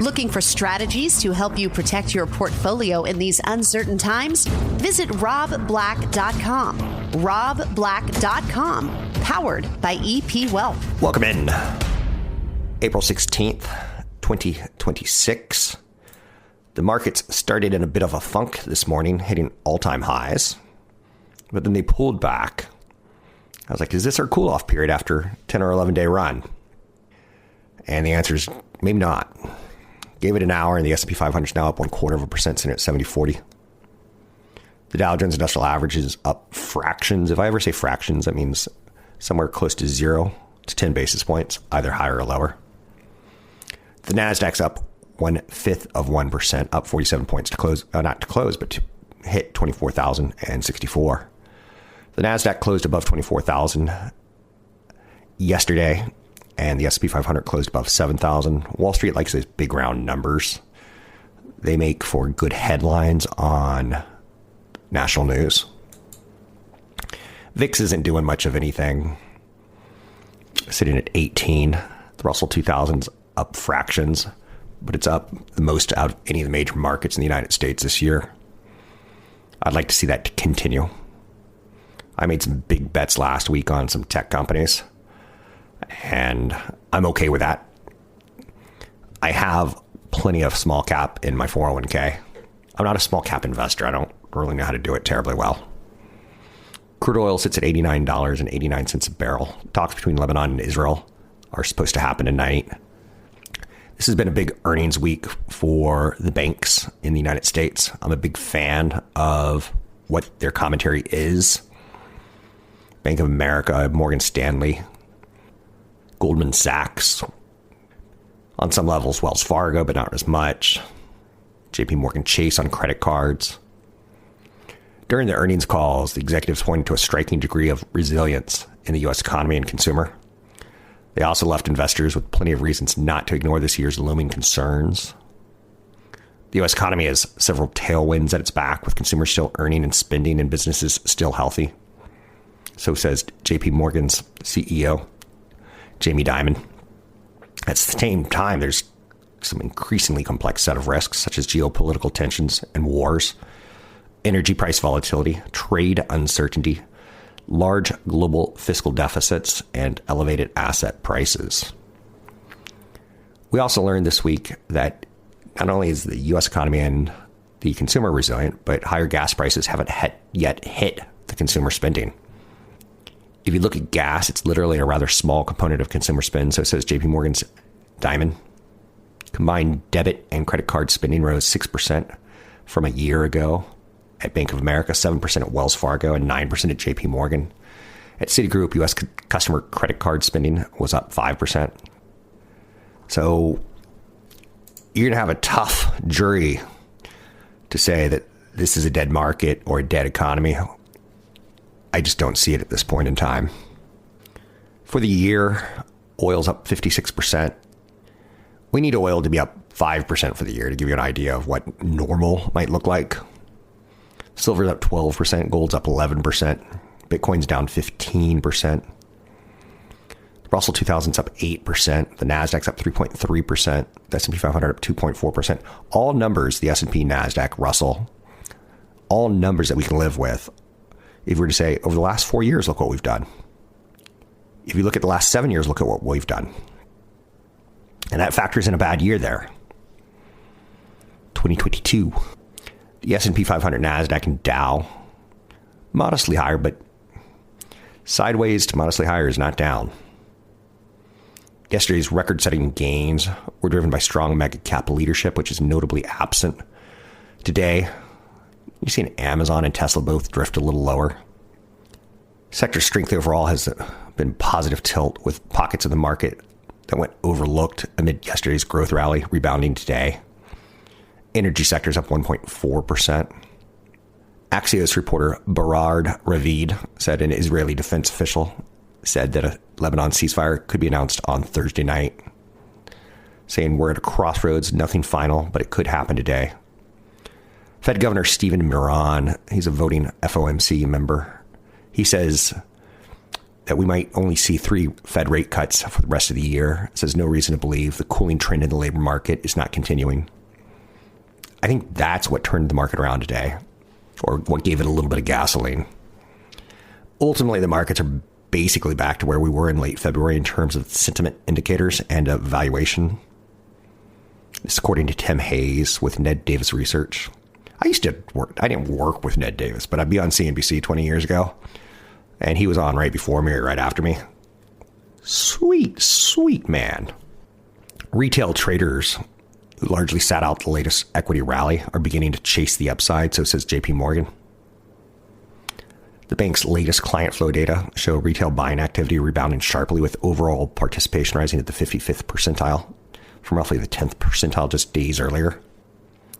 Looking for strategies to help you protect your portfolio in these uncertain times? Visit robblack.com. robblack.com, powered by EP Wealth. Welcome in. April 16th, 2026. The markets started in a bit of a funk this morning, hitting all-time highs. But then they pulled back. I was like, is this our cool-off period after 10 or 11-day run? And the answer is maybe not. Gave it an hour, and the S&P 500 is now up 0.25%, sitting at 7040. The Dow Jones Industrial Average is up fractions. If I ever say fractions, that means somewhere close to 0 to 10 basis points, either higher or lower. The Nasdaq's up 0.1%, up 47 points to close, not to close, but to hit 24,064. The Nasdaq closed above 24,000 yesterday, and the S&P 500 closed above 7,000. Wall Street likes those big round numbers. They make for good headlines on national news. VIX isn't doing much of anything, sitting at 18. The Russell 2000's up fractions, but it's up the most out of any of the major markets in the United States this year. I'd like to see that continue. I made some big bets last week on some tech companies, and I'm okay with that. I have plenty of small cap in my 401k. I'm not a small cap investor. I don't really know how to do it terribly well. Crude oil sits at $89.89 a barrel. Talks between Lebanon and Israel are supposed to happen tonight. This has been a big earnings week for the banks in the United States. I'm a big fan of what their commentary is. Bank of America, Morgan Stanley, Goldman Sachs, on some levels, Wells Fargo, but not as much. JP Morgan Chase on credit cards. During the earnings calls, the executives pointed to a striking degree of resilience in the U.S. economy and consumer. They also left investors with plenty of reasons not to ignore this year's looming concerns. The U.S. economy has several tailwinds at its back, with consumers still earning and spending and businesses still healthy. So says JP Morgan's CEO, Jamie Dimon. At the same time, there's some increasingly complex set of risks, such as geopolitical tensions and wars, energy price volatility, trade uncertainty, large global fiscal deficits, and elevated asset prices. We also learned this week that not only is the U.S. economy and the consumer resilient, but higher gas prices haven't yet hit the consumer spending. If you look at gas, it's literally a rather small component of consumer spend, so says JP Morgan's Dimon. Combined debit and credit card spending rose 6% from a year ago at Bank of America, 7% at Wells Fargo, and 9% at JP Morgan. At Citigroup, U.S. customer credit card spending was up 5%. So you're going to have a tough jury to say that this is a dead market or a dead economy. I just don't see it at this point in time. For the year, oil's up 56%. We need oil to be up 5% for the year to give you an idea of what normal might look like. Silver's up 12%, gold's up 11%, Bitcoin's down 15%. The Russell 2000's up 8%, the Nasdaq's up 3.3%, the S&P 500 up 2.4%. All numbers, the S&P, Nasdaq, Russell, all numbers that we can live with. If we were to say, over the last 4 years, look what we've done. If you look at the last 7 years, look at what we've done. And that factors in a bad year there. 2022. The S&P 500, Nasdaq, and Dow, modestly higher, but sideways to modestly higher is not down. Yesterday's record-setting gains were driven by strong mega cap leadership, which is notably absent today. You've seen Amazon and Tesla both drift a little lower. Sector strength overall has been positive tilt, with pockets of the market that went overlooked amid yesterday's growth rally rebounding today. Energy sector's up 1.4%. Axios reporter Berard Ravid said an Israeli defense official said that a Lebanon ceasefire could be announced on Thursday night, saying we're at a crossroads, nothing final, but it could happen today. Fed Governor Stephen Miron, he's a voting FOMC member, he says that we might only see 3 Fed rate cuts for the rest of the year. It says no reason to believe the cooling trend in the labor market is not continuing. I think that's what turned the market around today, or what gave it a little bit of gasoline. Ultimately, the markets are basically back to where we were in late February in terms of sentiment indicators and valuation. This is according to Tim Hayes with Ned Davis Research. I didn't work with Ned Davis, but I'd be on CNBC 20 years ago. And he was on right before me or right after me. Sweet man. Retail traders who largely sat out the latest equity rally are beginning to chase the upside, so says JP Morgan. The bank's latest client flow data show retail buying activity rebounding sharply, with overall participation rising to the 55th percentile from roughly the 10th percentile just days earlier.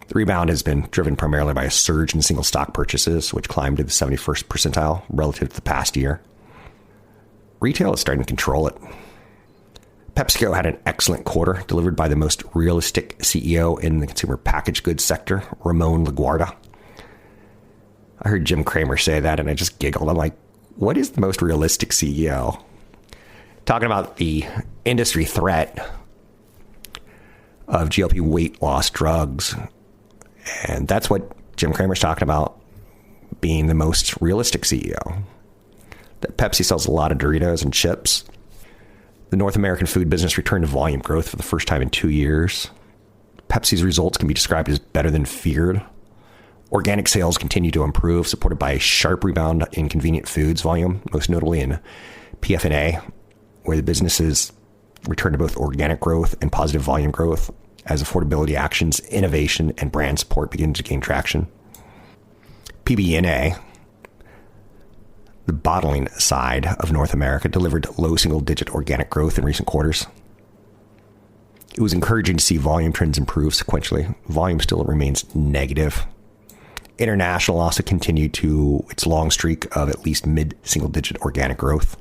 The rebound has been driven primarily by a surge in single stock purchases, which climbed to the 71st percentile relative to the past year. Retail is starting to control it. PepsiCo had an excellent quarter, delivered by the most realistic CEO in the consumer packaged goods sector, Ramon Laguarta. I heard Jim Cramer say that, and I just giggled. I'm like, what is the most realistic CEO? Talking about the industry threat of GLP weight loss drugs. And that's what Jim Cramer's talking about being the most realistic CEO. That Pepsi sells a lot of Doritos and chips. The North American food business returned to volume growth for the first time in 2 years. Pepsi's results can be described as better than feared. Organic sales continue to improve, supported by a sharp rebound in convenient foods volume, most notably in PF&A, where the businesses return to both organic growth and positive volume growth as affordability actions, innovation, and brand support begin to gain traction. PBNA, the bottling side of North America, delivered low single-digit organic growth in recent quarters. It was encouraging to see volume trends improve sequentially. Volume still remains negative. International also continued to its long streak of at least mid-single-digit organic growth.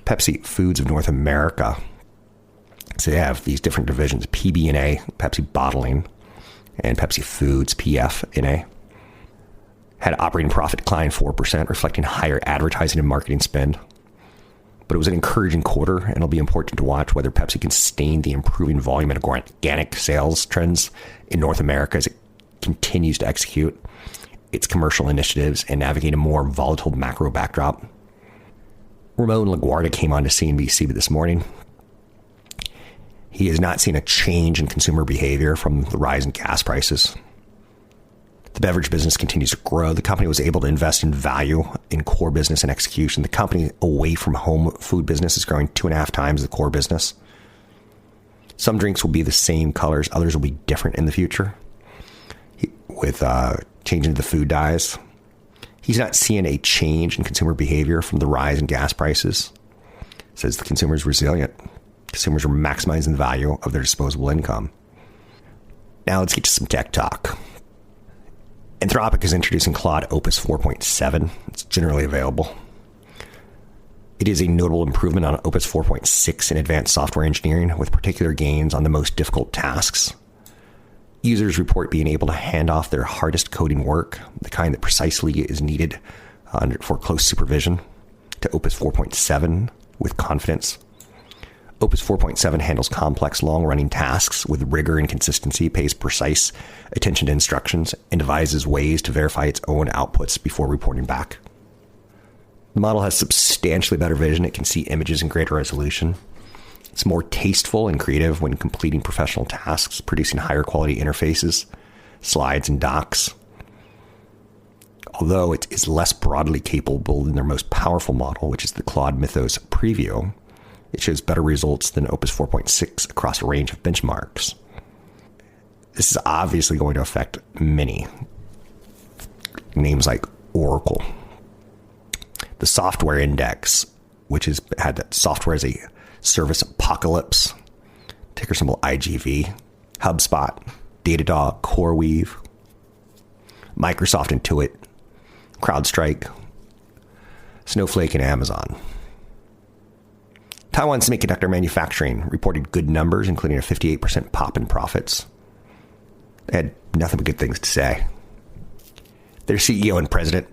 Pepsi Foods of North America, so they have these different divisions, PBNA, Pepsi Bottling, and Pepsi Foods, PFNA. Had operating profit decline 4%, reflecting higher advertising and marketing spend. But it was an encouraging quarter, and it'll be important to watch whether Pepsi can sustain the improving volume and organic sales trends in North America as it continues to execute its commercial initiatives and navigate a more volatile macro backdrop. Ramon Laguarta came on to CNBC this morning. He has not seen a change in consumer behavior from the rise in gas prices. The beverage business continues to grow. The company was able to invest in value in core business and execution. The company away from home food business is growing 2.5 times the core business. Some drinks will be the same colors. Others will be different in the future with changing the food dyes. He's not seeing a change in consumer behavior from the rise in gas prices. Says the consumer is resilient. Consumers are maximizing the value of their disposable income. Now let's get to some tech talk. Anthropic is introducing Claude Opus 4.7. It's generally available. It is a notable improvement on Opus 4.6 in advanced software engineering, with particular gains on the most difficult tasks. Users report being able to hand off their hardest coding work, the kind that precisely is needed for close supervision, to Opus 4.7 with confidence. Opus 4.7 handles complex, long-running tasks with rigor and consistency, pays precise attention to instructions, and devises ways to verify its own outputs before reporting back. The model has substantially better vision. It can see images in greater resolution. It's more tasteful and creative when completing professional tasks, producing higher quality interfaces, slides, and docs. Although it is less broadly capable than their most powerful model, which is the Claude Mythos Preview, it shows better results than Opus 4.6 across a range of benchmarks. This is obviously going to affect many names like Oracle. The Software Index, which has had that software as a service apocalypse, ticker symbol IGV, HubSpot, Datadog, CoreWeave, Microsoft Intuit, CrowdStrike, Snowflake, and Amazon. Taiwan Semiconductor Manufacturing reported good numbers, including a 58% pop in profits. They had nothing but good things to say. Their CEO and president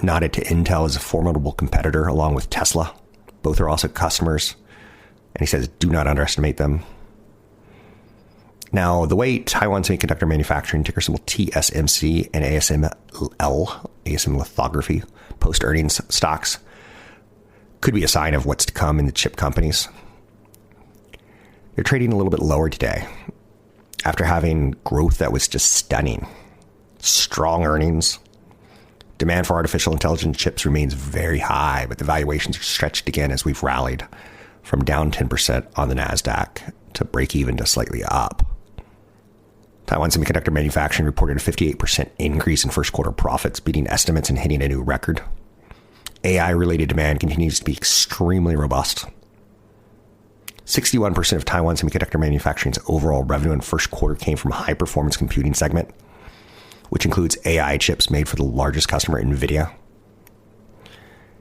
nodded to Intel as a formidable competitor along with Tesla. Both are also customers. And he says, do not underestimate them. Now, the way Taiwan Semiconductor Manufacturing, ticker symbol TSMC, and ASM Lithography, post-earnings stocks could be a sign of what's to come in the chip companies. They're trading a little bit lower today after having growth that was just stunning. Strong earnings. Demand for artificial intelligence chips remains very high, but the valuations are stretched again as we've rallied from down 10% on the NASDAQ to break even to slightly up. Taiwan Semiconductor Manufacturing reported a 58% increase in first quarter profits, beating estimates and hitting a new record. AI-related demand continues to be extremely robust. 61% of Taiwan Semiconductor Manufacturing's overall revenue in first quarter came from high-performance computing segment, which includes AI chips made for the largest customer, NVIDIA.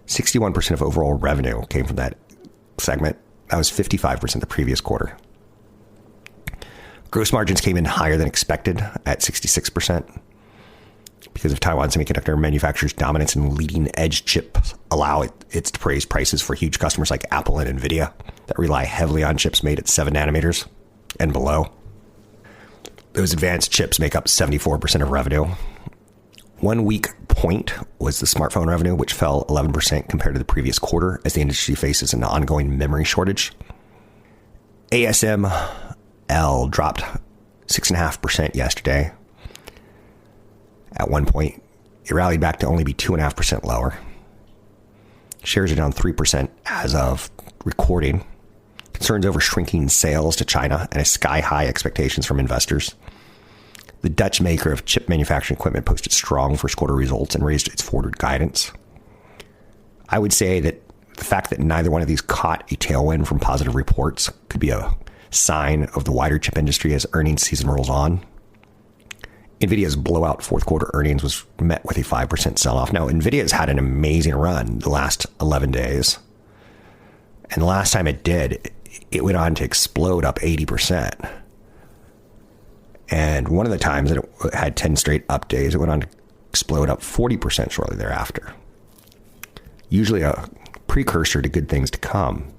61% of overall revenue came from that segment. That was 55% the previous quarter. Gross margins came in higher than expected at 66% because of Taiwan Semiconductor Manufacturer's dominance in leading-edge chips allow it to raise prices for huge customers like Apple and NVIDIA that rely heavily on chips made at 7 nanometers and below. Those advanced chips make up 74% of revenue. One weak point was the smartphone revenue, which fell 11% compared to the previous quarter as the industry faces an ongoing memory shortage. ASML dropped 6.5% yesterday. At one point, it rallied back to only be 2.5% lower. Shares are down 3% as of recording. Concerns over shrinking sales to China and a sky-high expectations from investors. The Dutch maker of chip manufacturing equipment posted strong first quarter results and raised its forward guidance. I would say that the fact that neither one of these caught a tailwind from positive reports could be a sign of the wider chip industry as earnings season rolls on. NVIDIA's blowout fourth quarter earnings was met with a 5% sell-off. Now, NVIDIA has had an amazing run the last 11 days. And the last time it did, it went on to explode up 80%. And one of the times that it had 10 straight up days, it went on to explode up 40% shortly thereafter. Usually a precursor to good things to come.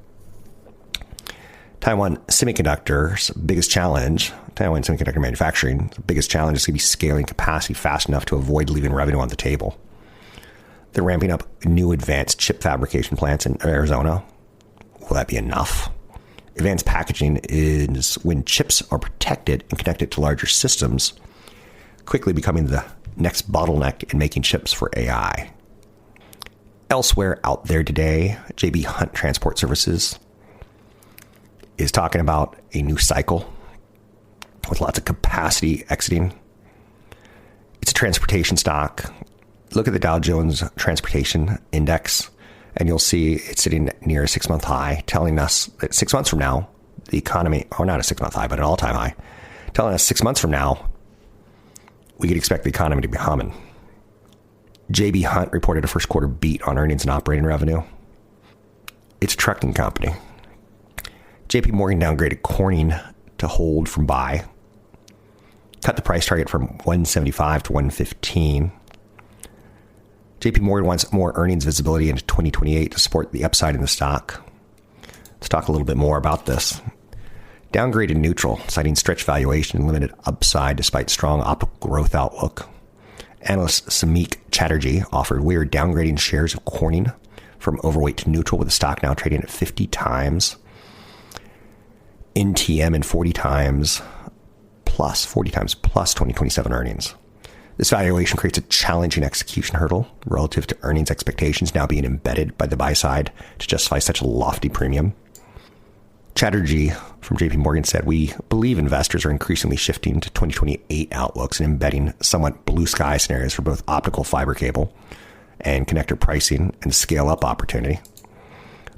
Taiwan Semiconductor's biggest challenge, Taiwan Semiconductor Manufacturing, the biggest challenge is going to be scaling capacity fast enough to avoid leaving revenue on the table. They're ramping up new advanced chip fabrication plants in Arizona. Will that be enough? Advanced packaging is when chips are protected and connected to larger systems, quickly becoming the next bottleneck in making chips for AI. Elsewhere out there today, JB Hunt Transport Services is talking about a new cycle with lots of capacity exiting. It's a transportation stock. Look at the Dow Jones Transportation Index, and you'll see it's sitting near a 6-month high, telling us that 6 months from now, the economy, or not a 6-month high, but an all-time high, telling us 6 months from now, we could expect the economy to be humming. JB Hunt reported a first quarter beat on earnings and operating revenue. It's a trucking company. JP Morgan downgraded Corning to hold from buy, cut the price target from 175 to 115. JP Morgan wants more earnings visibility into 2028 to support the upside in the stock. Let's talk a little bit more about this. Downgraded neutral, citing stretched valuation and limited upside despite strong optical growth outlook. Analyst Samik Chatterjee offered we are downgrading shares of Corning from overweight to neutral, with the stock now trading at 50 times NTM and 40 times plus 2027 earnings. This valuation creates a challenging execution hurdle relative to earnings expectations now being embedded by the buy side to justify such a lofty premium. Chatterjee from JP Morgan said, we believe investors are increasingly shifting to 2028 outlooks and embedding somewhat blue sky scenarios for both optical fiber cable and connector pricing and scale up opportunity,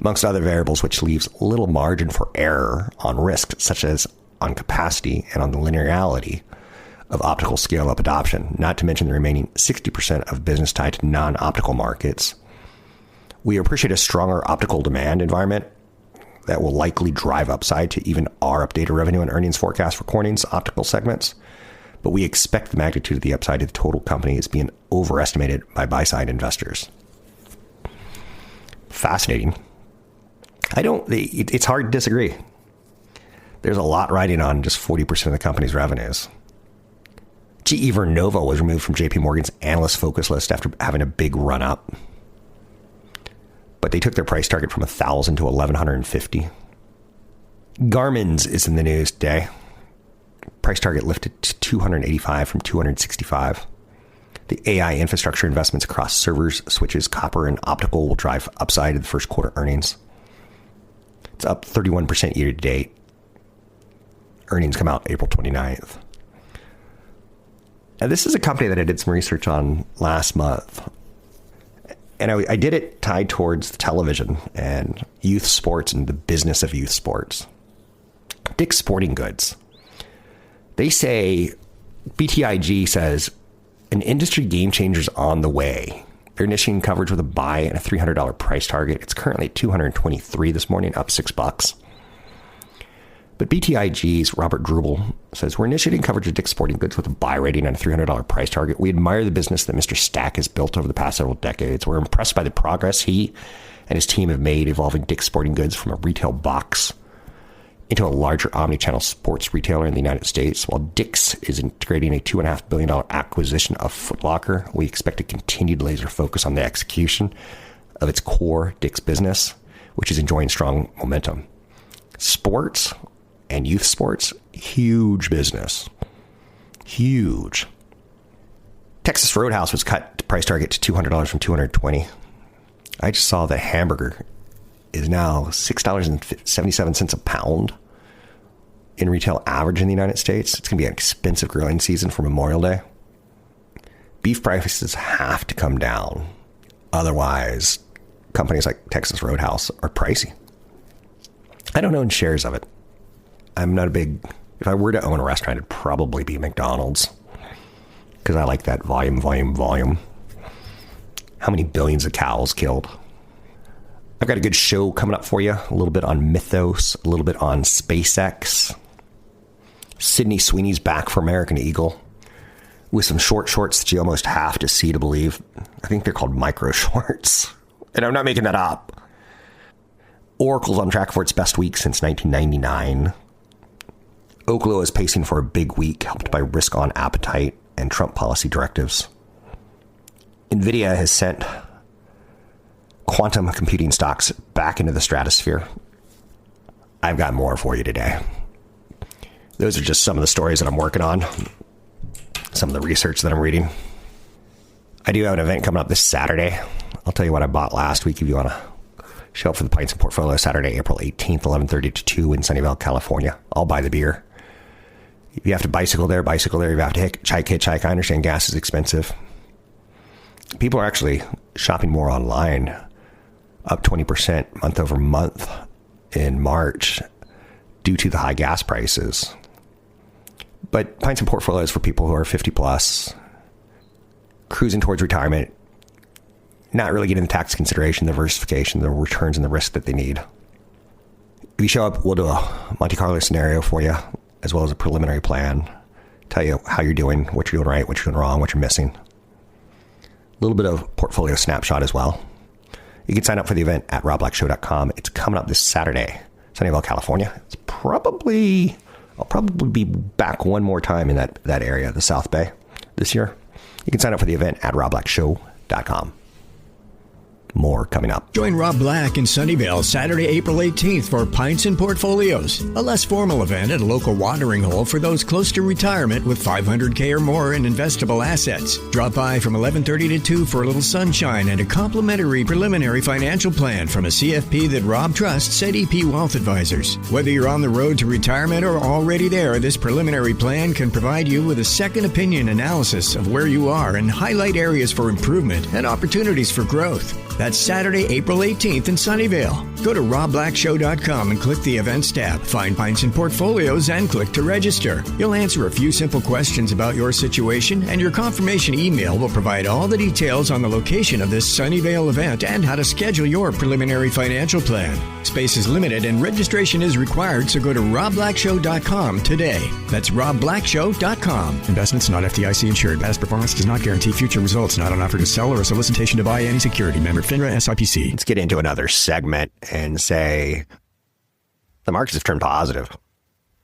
amongst other variables, which leaves little margin for error on risk, such as on capacity and on the linearity of optical scale-up adoption, not to mention the remaining 60% of business tied to non-optical markets. We appreciate a stronger optical demand environment that will likely drive upside to even our updated revenue and earnings forecast for Corning's optical segments, but we expect the magnitude of the upside of the total company is being overestimated by buy-side investors. Fascinating. It's hard to disagree. There's a lot riding on just 40% of the company's revenues. GE Vernova was removed from JP Morgan's analyst focus list after having a big run up. But they took their price target from 1,000 to 1,150. Garmin's is in the news today. Price target lifted to 285 from 265. The AI infrastructure investments across servers, switches, copper, and optical will drive upside in the first quarter earnings. It's up 31% year to date. Earnings come out April 29th. Now, this is a company that I did some research on last month. And I did it tied towards television and youth sports and the business of youth sports. Dick's Sporting Goods. They say, BTIG says, an industry game changer is on the way. They're initiating coverage with a buy and a $300 price target. It's currently at $223 this morning, up $6. But BTIG's Robert Drubel says, we're initiating coverage of Dick's Sporting Goods with a buy rating and a $300 price target. We admire the business that Mr. Stack has built over the past several decades. We're impressed by the progress he and his team have made evolving Dick's Sporting Goods from a retail box into a larger omni-channel sports retailer in the United States. While Dick's is integrating a $2.5 billion acquisition of Foot Locker, we expect a continued laser focus on the execution of its core Dick's business, which is enjoying strong momentum. Sports and youth sports, huge business. Huge. Texas Roadhouse was cut price target to $200 from $220. I just saw that hamburger is now $6.77 a pound in retail average in the United States. It's going to be an expensive grilling season for Memorial Day. Beef prices have to come down. Otherwise, companies like Texas Roadhouse are pricey. I don't own shares of it. I'm not a big... If I were to own a restaurant, it'd probably be McDonald's. Because I like that volume. How many billions of cows killed? I've got a good show coming up for you. A little bit on Mythos, a little bit on SpaceX. Sydney Sweeney's back for American Eagle with some shorts that you almost have to see to believe. I think they're called micro shorts. And I'm not making that up. Oracle's on track for its best week since 1999. Oklo is pacing for a big week, helped by risk on appetite and Trump policy directives. NVIDIA has sent quantum computing stocks back into the stratosphere. I've got more for you today. Those are just some of the stories that I'm working on, some of the research that I'm reading. I do have an event coming up this Saturday. I'll tell you what I bought last week if you want to show up for the Pints and Portfolios Saturday, April 18th, 11:30 to 2 in Sunnyvale, California. I'll buy the beer. If you have to bicycle there. If you have to hitchhike, I understand gas is expensive. People are actually shopping more online, up 20% month over month in March due to the high gas prices. But Pints and Portfolios for people who are 50 plus, cruising towards retirement, not really getting the tax consideration, the diversification, the returns, and the risk that they need. If you show up, we'll do a Monte Carlo scenario for you, as well as a preliminary plan. Tell you how you're doing, what you're doing right, what you're doing wrong, what you're missing. A little bit of portfolio snapshot as well. You can sign up for the event at robblackshow.com. It's coming up this Saturday, Sunnyvale, California. I'll probably be back one more time in that area, the South Bay, this year. You can sign up for the event at robblackshow.com. More coming up. Join Rob Black in Sunnyvale Saturday, April 18th for Pints and Portfolios, a less formal event at a local watering hole for those close to retirement with $500K or more in investable assets. Drop by from 11:30 to 2 for a little sunshine and a complimentary preliminary financial plan from a CFP that Rob trusts at EP Wealth Advisors. Whether you're on the road to retirement or already there, this preliminary plan can provide you with a second opinion analysis of where you are and highlight areas for improvement and opportunities for growth. That's Saturday, April 18th in Sunnyvale. Go to robblackshow.com and click the Events tab. Find Pints and Portfolios and click to register. You'll answer a few simple questions about your situation, and your confirmation email will provide all the details on the location of this Sunnyvale event and how to schedule your preliminary financial plan. Space is limited and registration is required, so go to robblackshow.com today. That's robblackshow.com. Investments not FDIC insured. Past performance does not guarantee future results. Not an offer to sell or a solicitation to buy any security. Member FINRA SIPC. Let's get into another segment and say the markets have turned positive.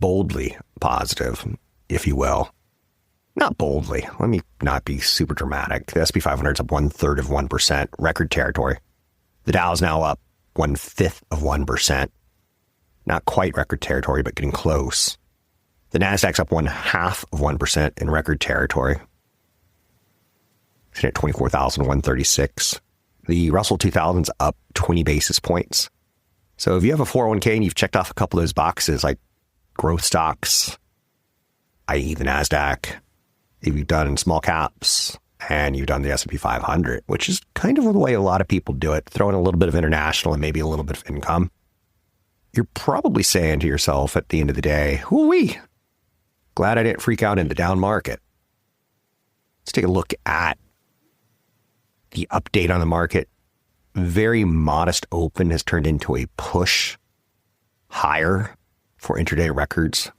Boldly positive, if you will. Not boldly. Let me not be super dramatic. The S&P 500 is up 1/3 of 1%. Record territory. The Dow is now up 1/5 of 1%. Not quite record territory, but getting close. The Nasdaq's up 1/2 of 1% in record territory. It's at 24,136. The Russell 2000's up 20 basis points. So if you have a 401k and you've checked off a couple of those boxes, like growth stocks, i.e. the Nasdaq, if you've done small caps, and you've done the S&P 500, which is kind of the way a lot of people do it, throw in a little bit of international and maybe a little bit of income, you're probably saying to yourself at the end of the day, hoo-wee, glad I didn't freak out in the down market. Let's take a look at the update on the market. Very modest open has turned into a push higher for intraday records.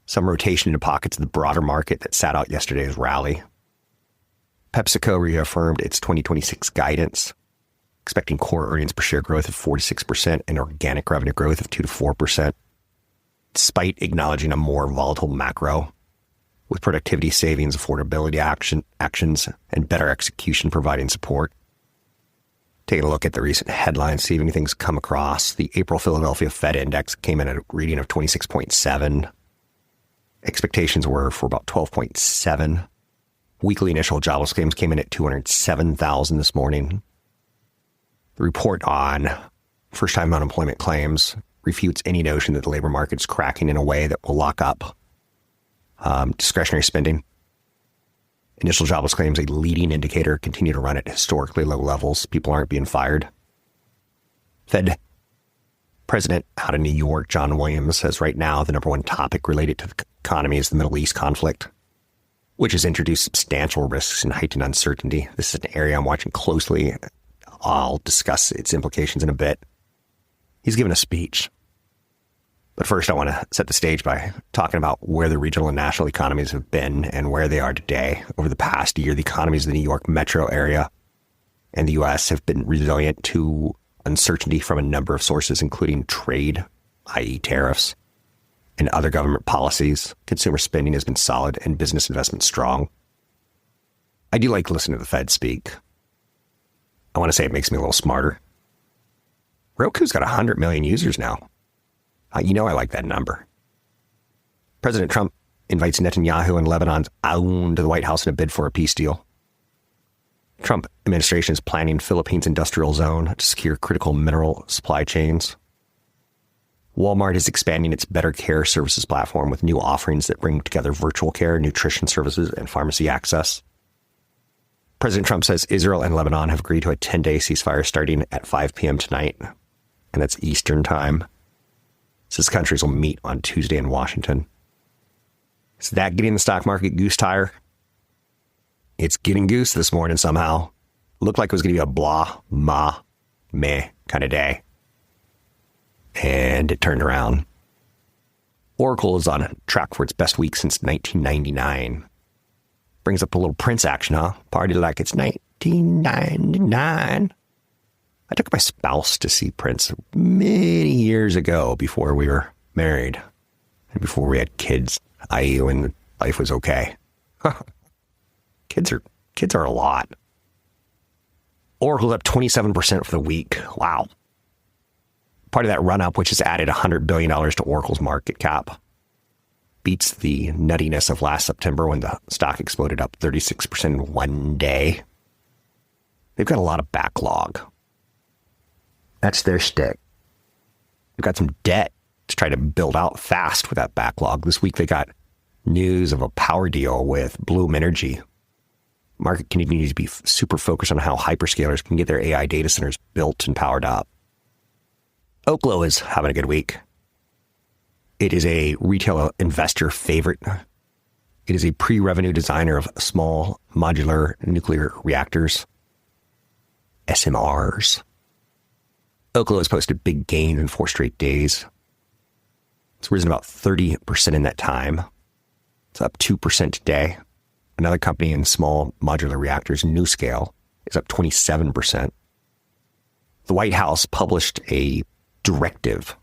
Some rotation into pockets of the broader market that sat out yesterday's rally. PepsiCo reaffirmed its 2026 guidance, expecting core earnings per share growth of 4-6% and organic revenue growth of 2-4%, despite acknowledging a more volatile macro, with productivity savings, affordability actions, and better execution providing support. Taking a look at the recent headlines, see if anything's come across. The April Philadelphia Fed Index came in at a reading of 26.7. Expectations were for about 12.7. Weekly initial jobless claims came in at 207,000 this morning. The report on first-time unemployment claims refutes any notion that the labor market's cracking in a way that will lock up discretionary spending. Initial jobless claims, a leading indicator, continue to run at historically low levels. People aren't being fired. Fed President out of New York, John Williams, says right now the number one topic related to the economy is the Middle East conflict, which has introduced substantial risks and heightened uncertainty. This is an area I'm watching closely. I'll discuss its implications in a bit. He's given a speech. But first, I want to set the stage by talking about where the regional and national economies have been and where they are today. Over the past year, the economies of the New York metro area and the U.S. have been resilient to uncertainty from a number of sources, including trade, i.e. tariffs, and other government policies. Consumer spending has been solid and business investment strong. I do like listening to the Fed speak. I want to say it makes me a little smarter. Roku's got 100 million users now. You know I like that number. President Trump invites Netanyahu and Lebanon's Aoun to the White House in a bid for a peace deal. Trump administration is planning Philippines industrial zone to secure critical mineral supply chains. Walmart is expanding its Better Care services platform with new offerings that bring together virtual care, nutrition services, and pharmacy access. President Trump says Israel and Lebanon have agreed to a 10-day ceasefire starting at 5 p.m. tonight, and that's Eastern time. Says countries will meet on Tuesday in Washington. Is that getting the stock market goose tire? It's getting goose this morning somehow. Looked like it was going to be a blah, ma, meh kind of day. And it turned around. Oracle is on track for its best week since 1999. Brings up a little Prince action, huh? Party like it's 1999. I took my spouse to see Prince many years ago before we were married and before we had kids, i.e. when life was okay. Kids are a lot. Oracle's up 27% for the week. Wow. Part of that run-up, which has added $100 billion to Oracle's market cap, beats the nuttiness of last September when the stock exploded up 36% in one day. They've got a lot of backlog. That's their stick. They've got some debt to try to build out fast with that backlog. This week they got news of a power deal with Bloom Energy. Market continues to be super focused on how hyperscalers can get their AI data centers built and powered up. Oklo is having a good week. It is a retail investor favorite. It is a pre-revenue designer of small modular nuclear reactors, SMRs. Oklo has posted big gains in 4 straight days. It's risen about 30% in that time. It's up 2% today. Another company in small modular reactors, NuScale, is up 27%. The White House published a directive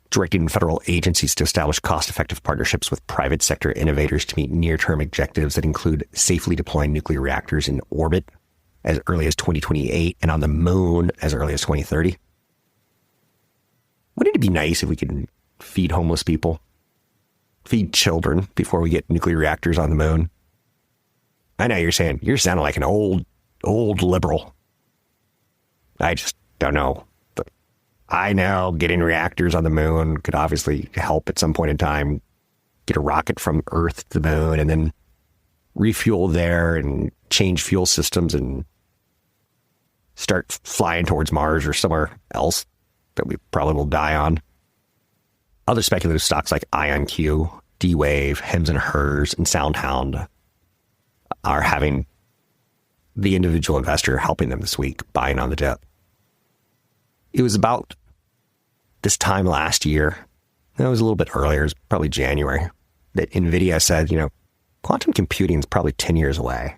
directing federal agencies to establish cost-effective partnerships with private sector innovators to meet near-term objectives that include safely deploying nuclear reactors in orbit as early as 2028 and on the moon as early as 2030. Wouldn't it be nice if we could feed homeless people, feed children before we get nuclear reactors on the moon? I know you're sounding like an old liberal. I just don't know. But I know getting reactors on the moon could obviously help at some point in time get a rocket from Earth to the moon and then refuel there and change fuel systems and start flying towards Mars or somewhere else that we probably will die on. Other speculative stocks like IonQ, D-Wave, Hems and Hers, and SoundHound are having the individual investor helping them this week, buying on the dip. It was about this time last year, it was a little bit earlier, it was probably January, that NVIDIA said, quantum computing is probably 10 years away.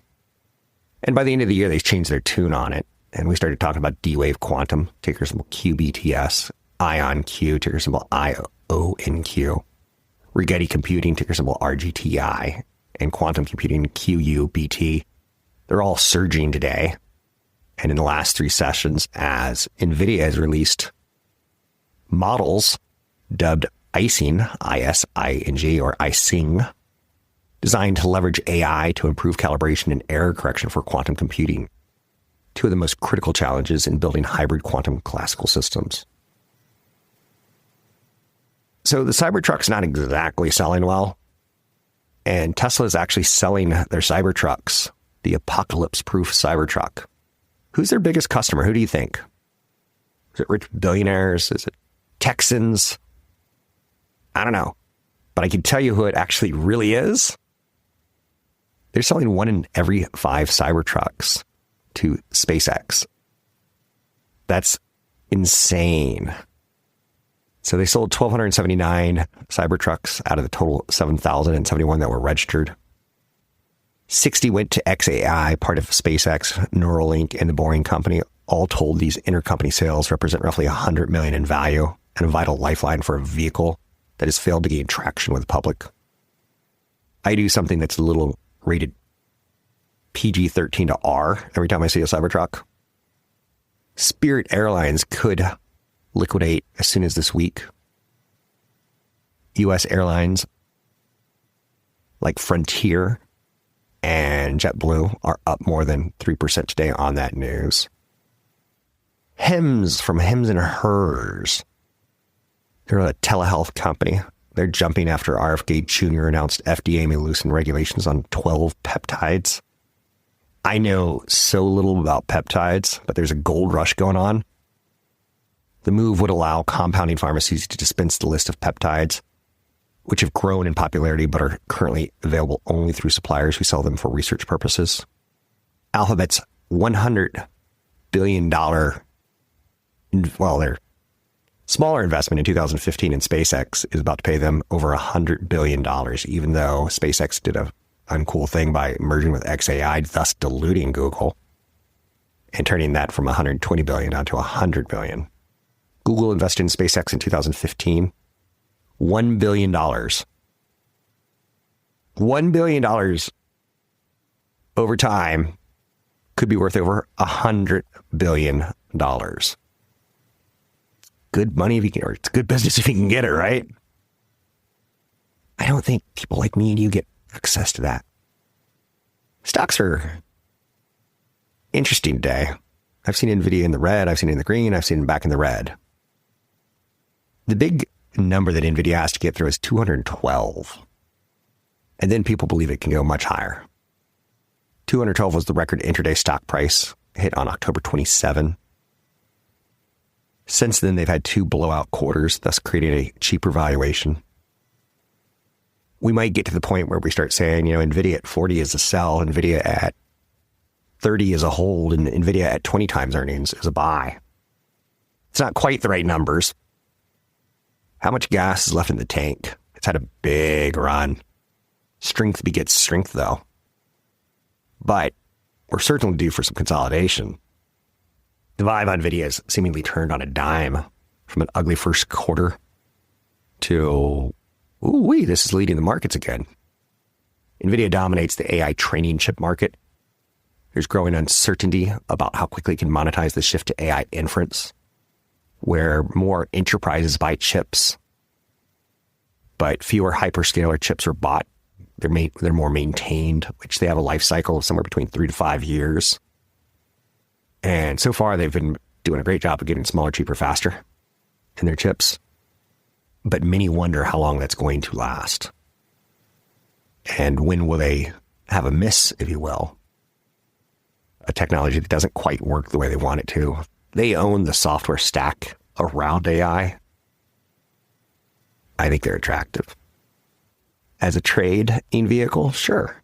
And by the end of the year, they changed their tune on it. And we started talking about D-Wave Quantum, ticker symbol QBTS, IonQ, ticker symbol IONQ, Rigetti Computing, ticker symbol RGTI, and Quantum Computing, QUBT. They're all surging today. And in the last 3 sessions, as NVIDIA has released models dubbed Ising, I-S-I-N-G, or Ising, designed to leverage AI to improve calibration and error correction for quantum computing, 2 of the most critical challenges in building hybrid quantum classical systems. So the Cybertruck's not exactly selling well, and Tesla is actually selling their Cybertrucks, the apocalypse-proof Cybertruck. Who's their biggest customer? Who do you think? Is it rich billionaires? Is it Texans? I don't know. But I can tell you who it actually really is. They're selling 1 in every 5 Cybertrucks to SpaceX. That's insane. So they sold 1,279 Cybertrucks out of the total 7,071 that were registered. 60 went to xAI, part of SpaceX, Neuralink, and the Boring Company. All told, these intercompany sales represent roughly $100 million in value and a vital lifeline for a vehicle that has failed to gain traction with the public. I do something that's a little rated PG-13 to R every time I see a Cybertruck. Spirit Airlines could liquidate as soon as this week. U.S. airlines like Frontier and JetBlue are up more than 3% today on that news. Hems from Hems and Hers. They're a telehealth company. They're jumping after RFK Jr. announced FDA may loosen regulations on 12 peptides. I know so little about peptides, but there's a gold rush going on. The move would allow compounding pharmacies to dispense the list of peptides, which have grown in popularity but are currently available only through suppliers who sell them for research purposes. Alphabet's $100 billion, their smaller investment in 2015 in SpaceX is about to pay them over $100 billion, even though SpaceX did a uncool thing by merging with xAI, thus diluting Google and turning that from $120 billion down to $100 billion. Google invested in SpaceX in 2015, $1 billion. $1 billion over time could be worth over $100 billion. Good money if you can, or it's good business if you can get it, right? I don't think people like me and you get access to that. Stocks are interesting today. I've seen NVIDIA in the red, I've seen it in the green, I've seen it back in the red. The big number that NVIDIA has to get through is 212. And then people believe it can go much higher. $212 was the record intraday stock price, hit on October 27. Since then, they've had 2 blowout quarters, thus creating a cheaper valuation. We might get to the point where we start saying, NVIDIA at 40 is a sell, NVIDIA at 30 is a hold, and NVIDIA at 20 times earnings is a buy. It's not quite the right numbers. How much gas is left in the tank? It's had a big run. Strength begets strength, though. But we're certainly due for some consolidation. The vibe on NVIDIA has seemingly turned on a dime from an ugly first quarter to, this is leading the markets again. NVIDIA dominates the AI training chip market. There's growing uncertainty about how quickly it can monetize the shift to AI inference, where more enterprises buy chips, but fewer hyperscaler chips are bought. They're more maintained, which they have a life cycle of somewhere between 3 to 5 years. And so far, they've been doing a great job of getting smaller, cheaper, faster in their chips. But many wonder how long that's going to last. And when will they have a miss, if you will? A technology that doesn't quite work the way they want it to. They own the software stack around AI. I think they're attractive. As a trade-in vehicle, sure.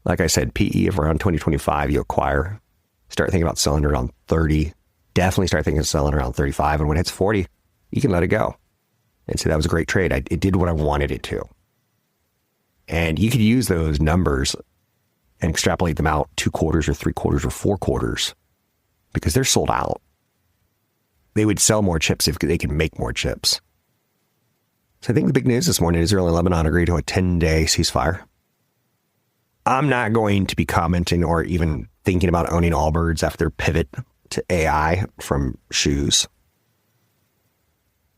Like I said, PE of around 2025, you acquire. Start thinking about selling around 30. Definitely start thinking of selling around 35. And when it hits 40, you can let it go and say that was a great trade. It did what I wanted it to. And you could use those numbers and extrapolate them out 2 quarters or 3 quarters or 4 quarters because they're sold out. They would sell more chips if they could make more chips. So I think the big news this morning is Israel and Lebanon agreed to a 10-day ceasefire. I'm not going to be commenting or even thinking about owning Allbirds after their pivot to AI from shoes.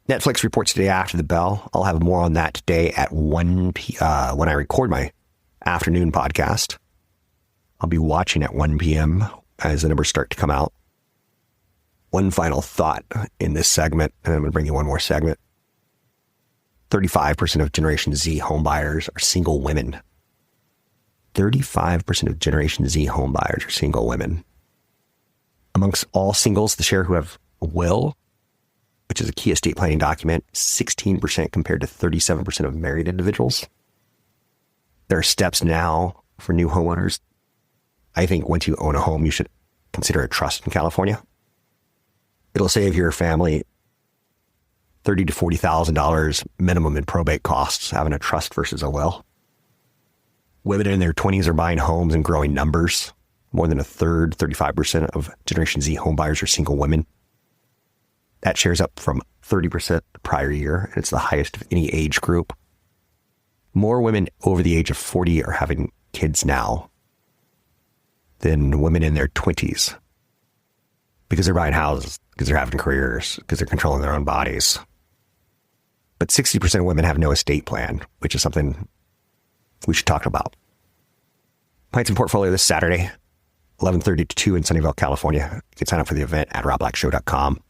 Netflix reports today after the bell. I'll have more on that today at 1 p.m. When I record my afternoon podcast. I'll be watching at 1 p.m. as the numbers start to come out. One final thought in this segment, and I'm going to bring you one more segment. 35% of Generation Z homebuyers are single women. 35% of Generation Z homebuyers are single women. Amongst all singles, the share who have a will, which is a key estate planning document, 16% compared to 37% of married individuals. There are steps now for new homeowners. I think once you own a home, you should consider a trust in California. It'll save your family $30,000 to $40,000 minimum in probate costs having a trust versus a will. Women in their 20s are buying homes in growing numbers. More than a third, 35% of Generation Z homebuyers are single women. That shares up from 30% the prior year, and it's the highest of any age group. More women over the age of 40 are having kids now than women in their 20s because they're buying houses, because they're having careers, because they're controlling their own bodies. But 60% of women have no estate plan, which is something we should talk about. Pints and Portfolio this Saturday, 11:30 to 2 in Sunnyvale, California. You can sign up for the event at robblackshow.com.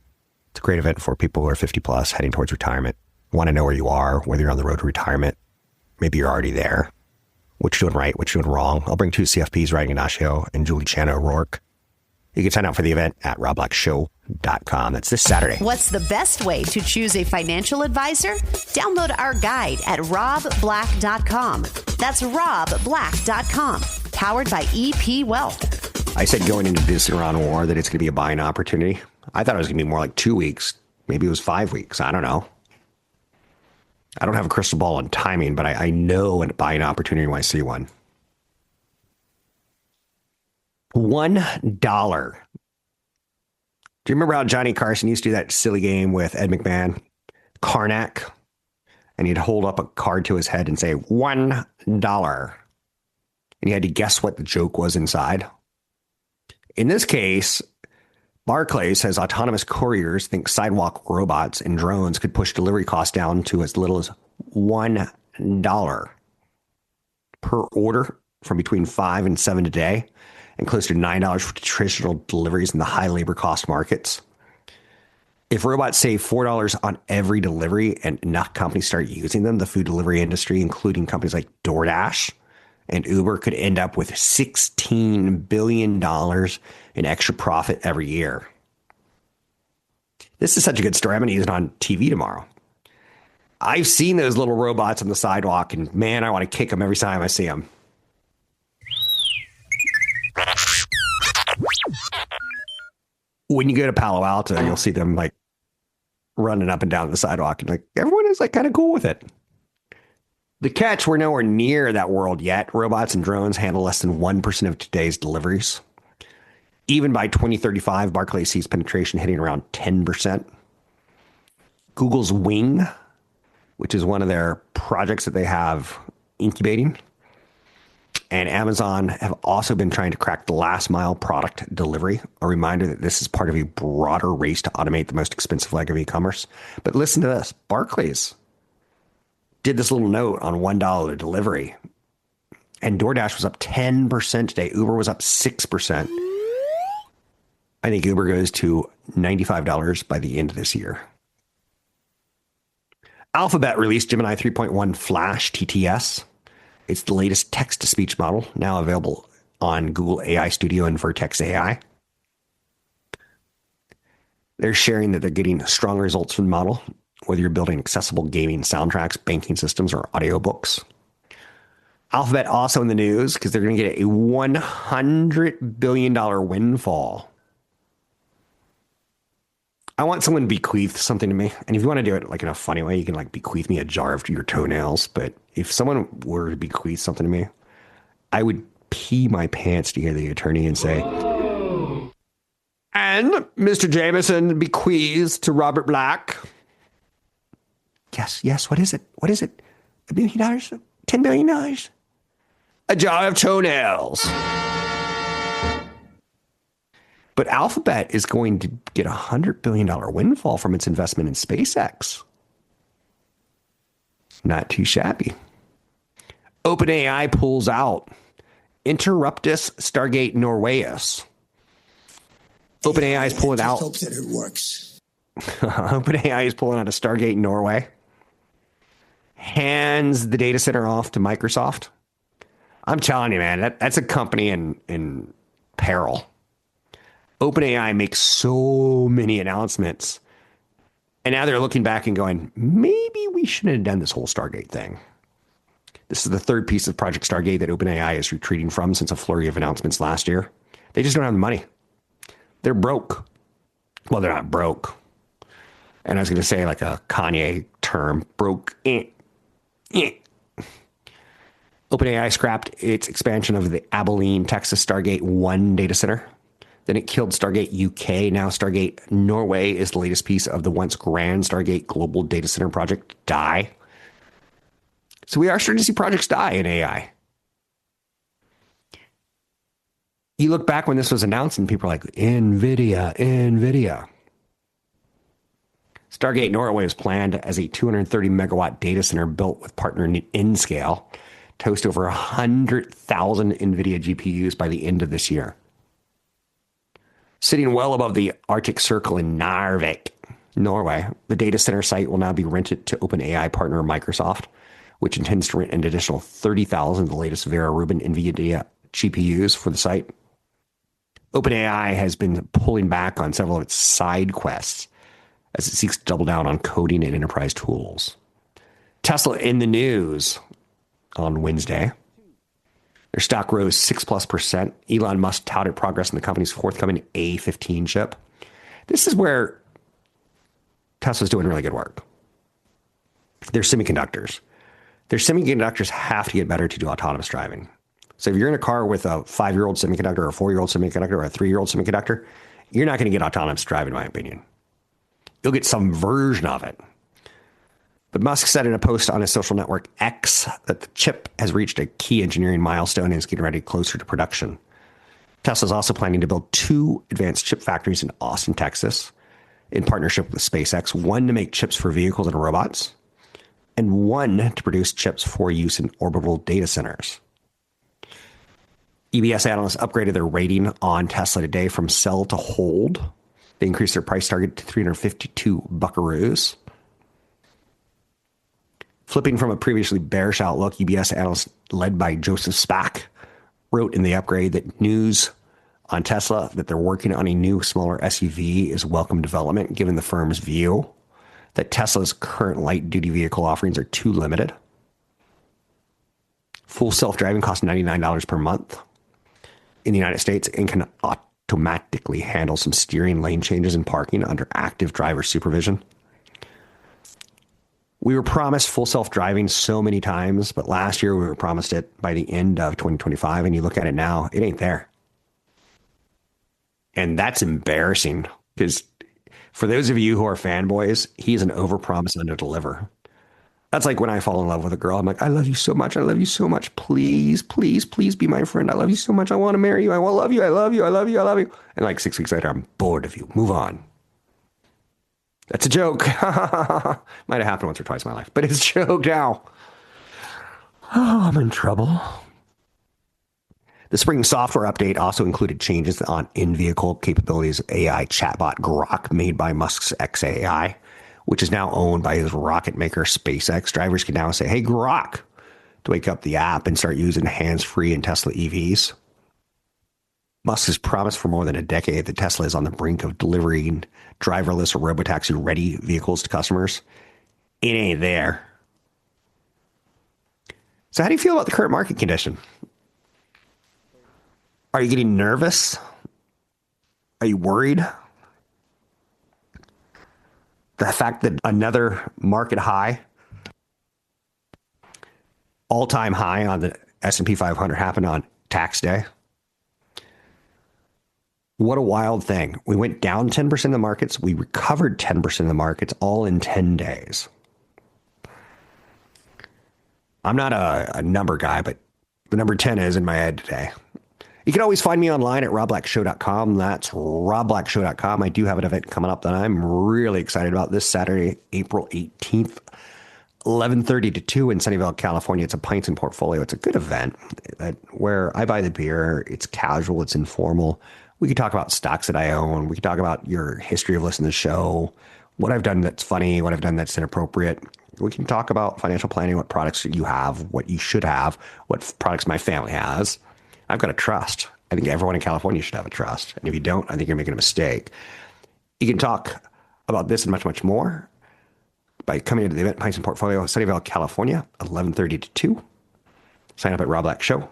It's a great event for people who are 50 plus heading towards retirement. Want to know where you are, whether you're on the road to retirement. Maybe you're already there. What you're doing right, what you're doing wrong. I'll bring 2 CFPs, Ryan Ignacio and Julie Chana O'Rourke. You can sign up for the event at robblackshow.com. That's this Saturday. What's the best way to choose a financial advisor? Download our guide at robblack.com. That's robblack.com. Powered by EP Wealth. I said going into this Iran war that it's going to be a buying opportunity. I thought it was going to be more like 2 weeks. Maybe it was 5 weeks. I don't know. I don't have a crystal ball on timing, but I know a buying opportunity when I see one. $1. Do you remember how Johnny Carson used to do that silly game with Ed McMahon? Karnak. And he'd hold up a card to his head and say, $1. And you had to guess what the joke was inside. In this case, Barclays says autonomous couriers think sidewalk robots and drones could push delivery costs down to as little as $1 per order from between 5 and 7 a day, and close to $9 for traditional deliveries in the high labor cost markets. If robots save $4 on every delivery and enough companies start using them, the food delivery industry, including companies like DoorDash and Uber could end up with $16 billion in extra profit every year. This is such a good story. I'm going to use it on TV tomorrow. I've seen those little robots on the sidewalk, and man, I want to kick them every time I see them. When you go to Palo Alto, you'll see them like running up and down the sidewalk, and like everyone is like kind of cool with it. The catch, we're nowhere near that world yet. Robots and drones handle less than 1% of today's deliveries. Even by 2035, Barclays sees penetration hitting around 10%. Google's Wing, which is one of their projects that they have incubating, and Amazon have also been trying to crack the last mile product delivery. A reminder that this is part of a broader race to automate the most expensive leg of e-commerce. But listen to this. Barclays did this little note on $1 delivery, and DoorDash was up 10% today. Uber was up 6%. I think Uber goes to $95 by the end of this year. Alphabet released Gemini 3.1 Flash TTS. It's the latest text-to-speech model, now available on Google AI Studio and Vertex AI. They're sharing that they're getting strong results from the model, whether you're building accessible gaming soundtracks, banking systems, or audiobooks. Alphabet also in the news because they're going to get a $100 billion windfall. I want someone to bequeath something to me. And if you want to do it like in a funny way, you can like bequeath me a jar of your toenails. But if someone were to bequeath something to me, I would pee my pants to hear the attorney and say, and Mr. Jameson bequeaths to Robert Black. Yes. What is it? $1 billion? $10 billion? A jar of toenails. But Alphabet is going to get a $100 billion windfall from its investment in SpaceX. Not too shabby. OpenAI pulls out. Interruptus Stargate Norwayus. OpenAI is pulling out. Hope that it works. OpenAI is pulling out of Stargate Norway. Hands the data center off to Microsoft. I'm telling you, man, that's a company in peril. OpenAI makes so many announcements, and now they're looking back and going, maybe we shouldn't have done this whole Stargate thing. This is the third piece of Project Stargate that OpenAI is retreating from since a flurry of announcements last year. They just don't have the money. They're broke. Well, they're not broke. And I was going to say like a Kanye term, broke. OpenAI scrapped its expansion of the Abilene, Texas Stargate 1 data center. Then it killed Stargate UK. Now Stargate Norway is the latest piece of the once grand Stargate global data center project die. So we are starting to see projects die in AI. You look back when this was announced and people are like, NVIDIA. Stargate Norway was planned as a 230 megawatt data center built with partner Nscale to host over 100,000 NVIDIA GPUs by the end of this year. Sitting well above the Arctic Circle in Narvik, Norway, the data center site will now be rented to OpenAI partner Microsoft, which intends to rent an additional 30,000 of the latest Vera Rubin NVIDIA GPUs for the site. OpenAI has been pulling back on several of its side quests as it seeks to double down on coding and enterprise tools. Tesla in the news on Wednesday. Their stock rose 6+%. Elon Musk touted progress in the company's forthcoming A15 chip. This is where Tesla's doing really good work. Their semiconductors. Their semiconductors have to get better to do autonomous driving. So if you're in a car with a 5-year-old semiconductor or a 4-year-old semiconductor or a 3-year-old semiconductor, you're not going to get autonomous driving, in my opinion. You'll get some version of it. But Musk said in a post on his social network X that the chip has reached a key engineering milestone and is getting ready closer to production. Tesla's also planning to build 2 advanced chip factories in Austin, Texas, in partnership with SpaceX, one to make chips for vehicles and robots, and one to produce chips for use in orbital data centers. EBS analysts upgraded their rating on Tesla today from sell to hold. They increased their price target to 352 buckaroos. Flipping from a previously bearish outlook, UBS analyst led by Joseph Spack wrote in the upgrade that news on Tesla that they're working on a new, smaller SUV is welcome development, given the firm's view that Tesla's current light-duty vehicle offerings are too limited. Full self-driving costs $99 per month in the United States and can automatically handle some steering, lane changes, and parking under active driver supervision. We were promised full self-driving so many times, but last year we were promised it by the end of 2025, and you look at it now, it ain't there. And that's embarrassing, because for those of you who are fanboys, he's an overpromise, underdeliver. That's like when I fall in love with a girl. I'm like, I love you so much. I love you so much. Please, please, please be my friend. I love you so much. I want to marry you. I want to love you. I love you. I love you. I love you. And like 6 weeks later, I'm bored of you. Move on. That's a joke. Might have happened once or twice in my life, but it's a joke now. Oh, I'm in trouble. The spring software update also included changes on in-vehicle capabilities of AI chatbot Grok made by Musk's xAI, which is now owned by his rocket maker SpaceX. Drivers can now say, hey, Grok, to wake up the app and start using hands-free in Tesla EVs. Musk has promised for more than a decade that Tesla is on the brink of delivering driverless or robotaxi-ready vehicles to customers. It ain't there. So how do you feel about the current market condition? Are you getting nervous? Are you worried? The fact that another market high, all-time high on the S&P 500 happened on tax day. What a wild thing. We went down 10% in the markets. We recovered 10% in the markets all in 10 days. I'm not a number guy, but the number 10 is in my head today. You can always find me online at robblackshow.com. That's robblackshow.com. I do have an event coming up that I'm really excited about this Saturday, April 18th, 11:30 to 2 in Sunnyvale, California. It's a Pints and Portfolio. It's a good event where I buy the beer. It's casual. It's informal. We can talk about stocks that I own. We can talk about your history of listening to the show, what I've done that's funny, what I've done that's inappropriate. We can talk about financial planning, what products you have, what you should have, what products my family has. I've got a trust. I think everyone in California should have a trust. And if you don't, I think you're making a mistake. You can talk about this and much, much more by coming into the event, Pints and Portfolio, Sunnyvale, California, 11:30 to 2. Sign up at robblackshow.com.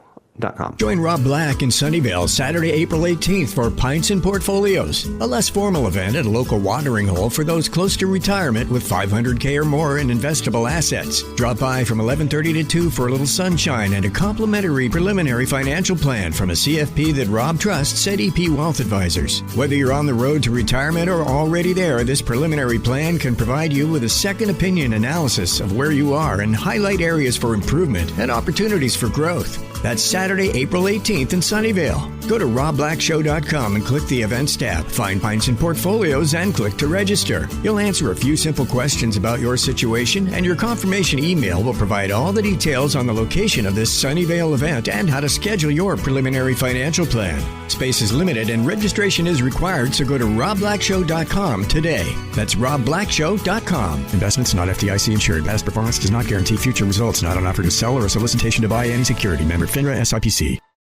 Join Rob Black in Sunnyvale Saturday, April 18th for Pints and Portfolios, a less formal event at a local watering hole for those close to retirement with $500K or more in investable assets. Drop by from 11:30 to 2 for a little sunshine and a complimentary preliminary financial plan from a CFP that Rob trusts at EP Wealth Advisors. Whether you're on the road to retirement or already there, this preliminary plan can provide you with a second opinion analysis of where you are and highlight areas for improvement and opportunities for growth. That's Saturday, April 18th in Sunnyvale. Go to robblackshow.com and click the Events tab. Find Pints and Portfolios and click to register. You'll answer a few simple questions about your situation, and your confirmation email will provide all the details on the location of this Sunnyvale event and how to schedule your preliminary financial plan. Space is limited and registration is required, so go to robblackshow.com today. That's robblackshow.com. Investments not FDIC insured. Past performance does not guarantee future results. Not an offer to sell or a solicitation to buy any security. Member FINRA SIPC.